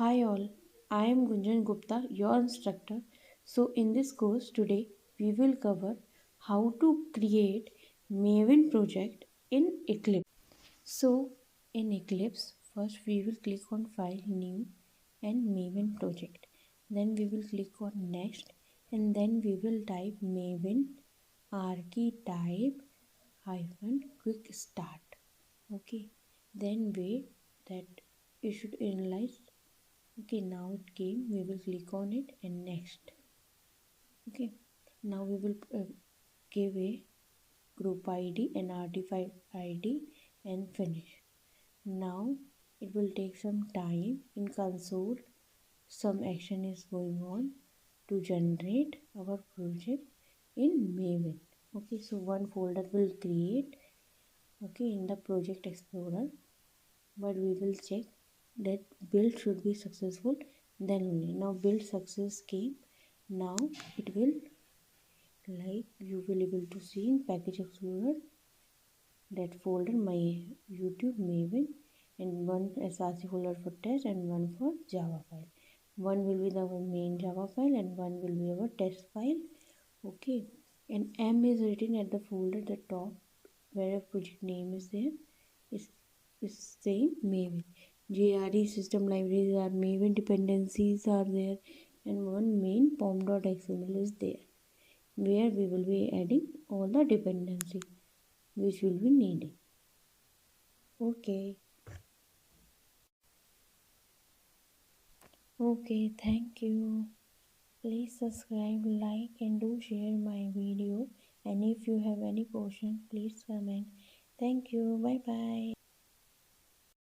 Hi all, I am Gunjan Gupta, your instructor. So in this course today we will cover how to create Maven project in Eclipse. So in Eclipse first we will click on file new and Maven project. Then we will click on next and then we will type Maven archetype hyphen quick start. Okay, then wait that it should analyze. Okay, now it came, we will click on it and next. Okay, now we will give a group id and artifact id and finish. Now it will take some time. In console some action is going on to generate our project in Maven. Okay, so one folder will create, okay, in the project explorer, but we will check that build should be successful, then only. Now build success came. Now it will, like, you will able to see in package explorer that folder my YouTube Maven, and one src folder for test and one for Java file. One will be our main Java file and one will be our test file. Okay, and M is written at the folder at the top where a project name is there. Is saying Maven. JRE system libraries are Maven, dependencies are there, and one main pom.xml is there where we will be adding all the dependency which will be needed. Okay. Okay, thank you. Please subscribe, like, and do share my video. And if you have any question, please comment. Thank you. Bye bye.